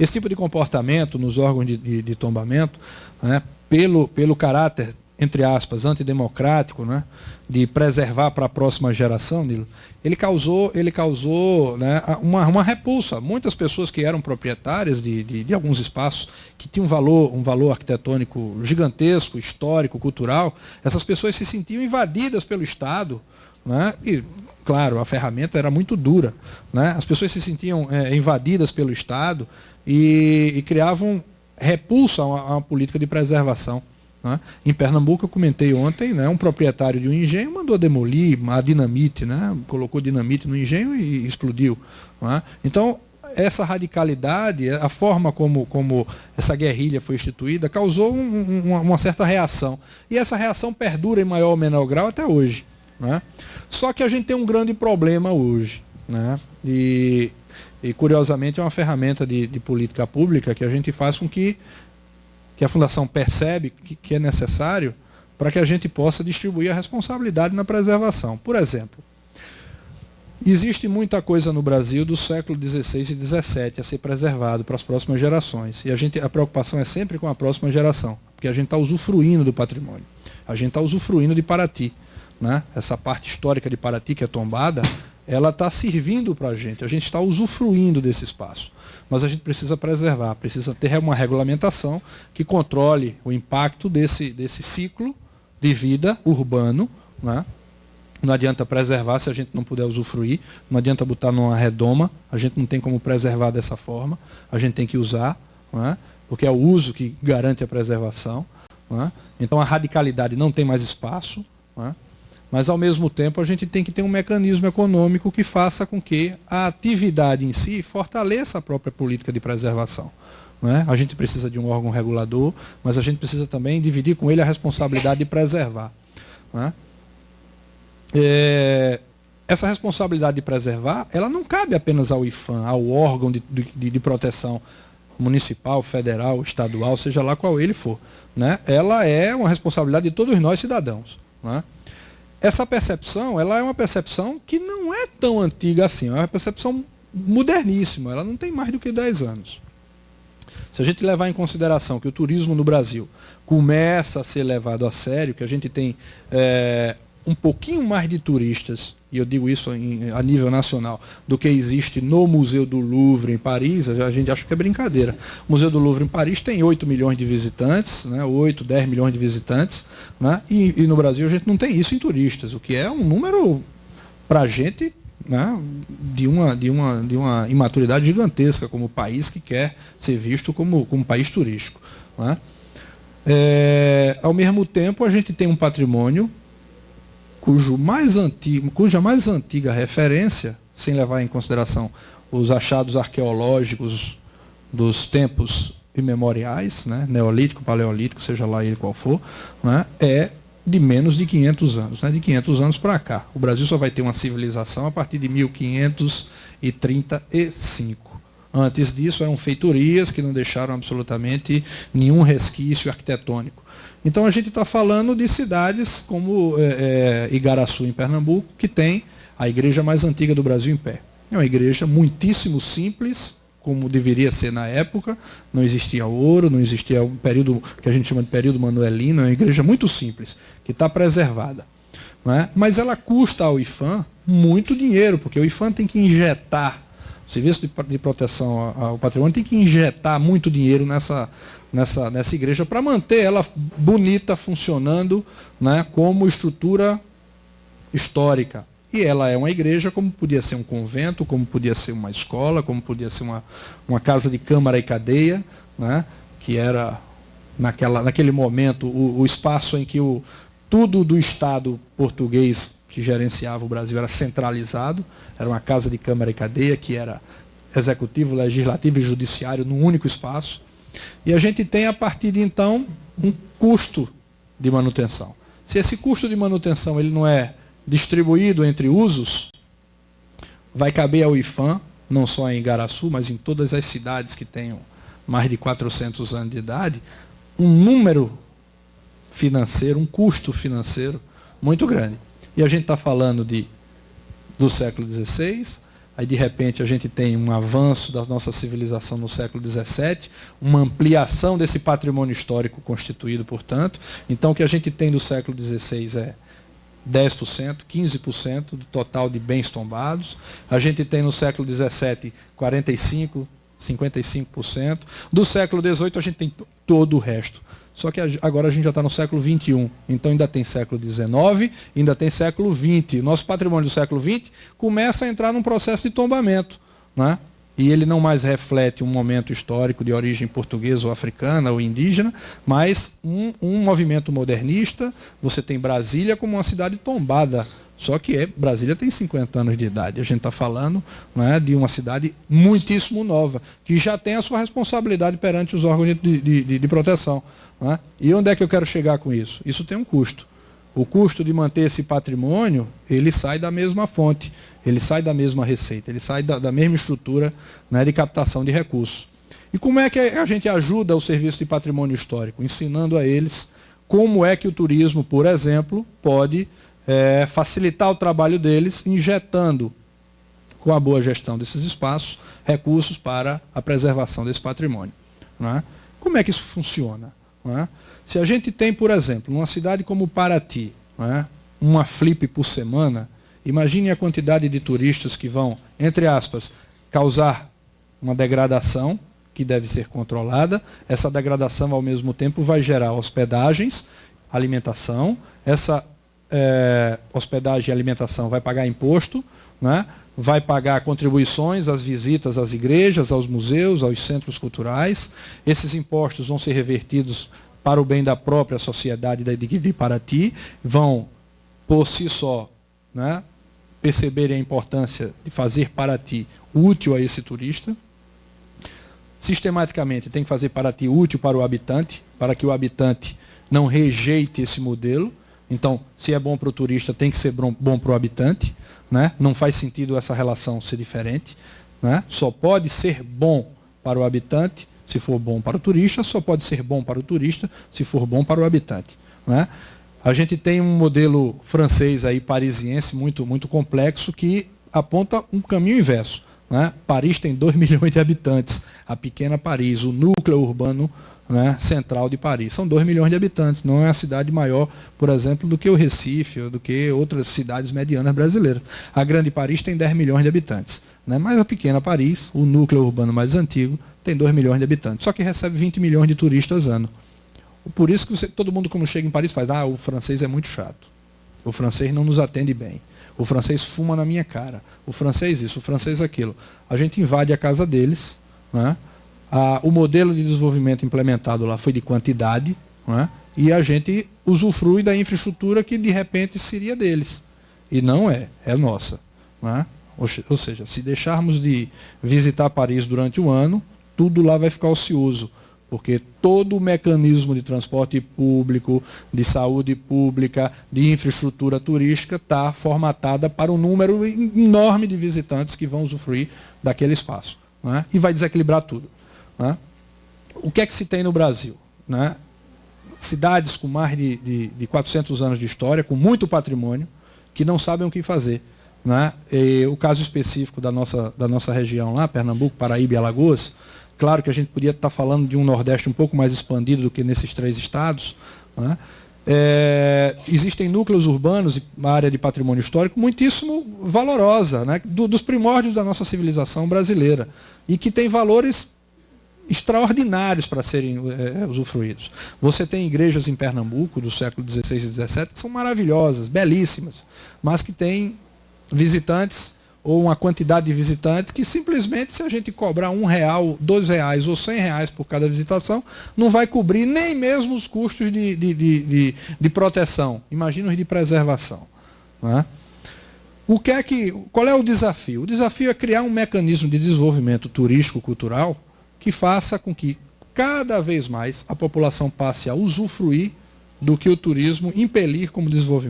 Esse tipo de comportamento nos órgãos de tombamento, né, pelo caráter, entre aspas, antidemocrático, né, de preservar para a próxima geração, Nilo, ele causou né, uma repulsa. Muitas pessoas que eram proprietárias de alguns espaços que tinham um valor arquitetônico gigantesco, histórico, cultural, essas pessoas se sentiam invadidas pelo Estado, né, e, claro, a ferramenta era muito dura, né, as pessoas se sentiam invadidas pelo Estado e criavam repulsa a uma política de preservação. Né? Em Pernambuco, eu comentei ontem, né, um proprietário de um engenho mandou demolir a dinamite, né, colocou dinamite no engenho e explodiu. Né? Então, essa radicalidade, a forma como essa guerrilha foi instituída, causou uma certa reação. E essa reação perdura em maior ou menor grau até hoje. Né? Só que a gente tem um grande problema hoje. Né? E curiosamente, é uma ferramenta de política pública que a gente faz com que a Fundação percebe que é necessário para que a gente possa distribuir a responsabilidade na preservação. Por exemplo, existe muita coisa no Brasil do século XVI e XVII a ser preservado para as próximas gerações. E a preocupação é sempre com a próxima geração, porque a gente está usufruindo do patrimônio. A gente está usufruindo de Paraty. Né? Essa parte histórica de Paraty, que é tombada, ela está servindo para a gente está usufruindo desse espaço. Mas a gente precisa preservar, precisa ter uma regulamentação que controle o impacto desse ciclo de vida urbano. Né? Não adianta preservar se a gente não puder usufruir, não adianta botar numa redoma, a gente não tem como preservar dessa forma, a gente tem que usar, né? Porque é o uso que garante a preservação. Né? Então a radicalidade não tem mais espaço, né? Mas, ao mesmo tempo, a gente tem que ter um mecanismo econômico que faça com que a atividade em si fortaleça a própria política de preservação. Né? A gente precisa de um órgão regulador, mas a gente precisa também dividir com ele a responsabilidade de preservar. Né? Essa responsabilidade de preservar, ela não cabe apenas ao IPHAN, ao órgão de proteção municipal, federal, estadual, seja lá qual ele for. Né? Ela é uma responsabilidade de todos nós cidadãos. Né? Essa percepção, ela é uma percepção que não é tão antiga assim, é uma percepção moderníssima, ela não tem mais do que 10 anos. Se a gente levar em consideração que o turismo no Brasil começa a ser levado a sério, que a gente tem um pouquinho mais de turistas, e eu digo isso a nível nacional, do que existe no Museu do Louvre em Paris, a gente acha que é brincadeira. O Museu do Louvre em Paris tem 8 milhões de visitantes, né, 8, 10 milhões de visitantes, né, e no Brasil a gente não tem isso em turistas, o que é um número, para a gente, né, de uma imaturidade gigantesca como país que quer ser visto como país turístico. Né. Ao mesmo tempo, a gente tem um patrimônio cuja mais antiga referência, sem levar em consideração os achados arqueológicos dos tempos imemoriais, né, neolítico, paleolítico, seja lá ele qual for, né, é de menos de 500 anos, né, de 500 anos para cá. O Brasil só vai ter uma civilização a partir de 1535. Antes disso eram feitorias que não deixaram absolutamente nenhum resquício arquitetônico. Então a gente está falando de cidades como Igaraçu, em Pernambuco, que tem a igreja mais antiga do Brasil em pé. É uma igreja muitíssimo simples, como deveria ser na época, não existia ouro, não existia um período que a gente chama de período manuelino, é uma igreja muito simples, que está preservada. Né? Mas ela custa ao IPHAN muito dinheiro, porque o IPHAN tem que injetar, o Serviço de Proteção ao Patrimônio tem que injetar muito dinheiro nessa igreja para manter ela bonita, funcionando, né, como estrutura histórica. E ela é uma igreja como podia ser um convento, como podia ser uma escola, como podia ser uma casa de câmara e cadeia, né, que era, naquele momento, o espaço em que tudo do Estado português que gerenciava o Brasil era centralizado, era uma casa de câmara e cadeia, que era executivo, legislativo e judiciário num único espaço. E a gente tem, a partir de então, um custo de manutenção. Se esse custo de manutenção ele não é distribuído entre usos, vai caber ao IPHAN, não só em Igaraçu, mas em todas as cidades que tenham mais de 400 anos de idade, um número financeiro, um custo financeiro muito grande. E a gente está falando do século XVI, aí de repente a gente tem um avanço da nossa civilização no século XVII, uma ampliação desse patrimônio histórico constituído, portanto. Então o que a gente tem do século XVI é 10%, 15% do total de bens tombados. A gente tem no século XVII 45%, 55%. Do século XVIII a gente tem todo o resto. Só que agora a gente já está no século XXI. Então ainda tem século XIX, ainda tem século XX. Nosso patrimônio do século XX começa a entrar num processo de tombamento, né? E ele não mais reflete um momento histórico de origem portuguesa ou africana ou indígena, mas um movimento modernista. Você tem Brasília como uma cidade tombada. Só que Brasília tem 50 anos de idade. A gente está falando, né, de uma cidade muitíssimo nova, que já tem a sua responsabilidade perante os órgãos de proteção. Né? E onde é que eu quero chegar com isso? Isso tem um custo. O custo de manter esse patrimônio, ele sai da mesma fonte, ele sai da mesma receita, ele sai da mesma estrutura, né, de captação de recursos. E como é que a gente ajuda o Serviço de Patrimônio Histórico? Ensinando a eles como é que o turismo, por exemplo, pode facilitar o trabalho deles, injetando, com a boa gestão desses espaços, recursos para a preservação desse patrimônio. Né? Como é que isso funciona? Né? Se a gente tem, por exemplo, numa cidade como Paraty, né, uma flip por semana, imagine a quantidade de turistas que vão, entre aspas, causar uma degradação, que deve ser controlada. Essa degradação, ao mesmo tempo, vai gerar hospedagens, alimentação. Essa hospedagem e alimentação vai pagar imposto, né? Vai pagar contribuições às visitas às igrejas, aos museus, aos centros culturais. Esses impostos vão ser revertidos para o bem da própria sociedade de Paraty, vão, por si só, né, perceberem a importância de fazer Paraty útil a esse turista. Sistematicamente tem que fazer Paraty útil para o habitante, para que o habitante não rejeite esse modelo. Então, se é bom para o turista, tem que ser bom para o habitante. Né? Não faz sentido essa relação ser diferente. Né? Só pode ser bom para o habitante se for bom para o turista, só pode ser bom para o turista se for bom para o habitante. Né? A gente tem um modelo francês aí, parisiense, muito, muito complexo, que aponta um caminho inverso. Né? Paris tem 2 milhões de habitantes, a pequena Paris, o núcleo urbano, né, central de Paris. São 2 milhões de habitantes, não é a cidade maior, por exemplo, do que o Recife, ou do que outras cidades medianas brasileiras. A grande Paris tem 10 milhões de habitantes. Né? Mas a pequena Paris, o núcleo urbano mais antigo, tem 2 milhões de habitantes. Só que recebe 20 milhões de turistas ano. Por isso que todo mundo, quando chega em Paris, faz: o francês é muito chato. O francês não nos atende bem. O francês fuma na minha cara. O francês isso, o francês aquilo. A gente invade a casa deles, né? O modelo de desenvolvimento implementado lá foi de quantidade, né? E a gente usufrui da infraestrutura que de repente seria deles. E não é nossa. Né? Ou seja, se deixarmos de visitar Paris durante um ano, tudo lá vai ficar ocioso, porque todo o mecanismo de transporte público, de saúde pública, de infraestrutura turística está formatada para um número enorme de visitantes que vão usufruir daquele espaço. Né? E vai desequilibrar tudo. Né? O que é que se tem no Brasil? Né? Cidades com mais de 400 anos de história, com muito patrimônio, que não sabem o que fazer. Né? E o caso específico da nossa região lá, Pernambuco, Paraíba e Alagoas, claro que a gente podia estar falando de um Nordeste um pouco mais expandido do que nesses 3 estados. Né? Existem núcleos urbanos e uma área de patrimônio histórico muitíssimo valorosa, né? Dos primórdios da nossa civilização brasileira, e que tem valores extraordinários para serem usufruídos. Você tem igrejas em Pernambuco do século XVI e XVII que são maravilhosas, belíssimas, mas que têm visitantes, ou uma quantidade de visitantes, que simplesmente, se a gente cobrar R$1, R$2 ou R$100 por cada visitação, não vai cobrir nem mesmo os custos de proteção. Imagina os de preservação. Né? Qual é o desafio? O desafio é criar um mecanismo de desenvolvimento turístico-cultural que faça com que cada vez mais a população passe a usufruir do que o turismo impelir como desenvolvimento.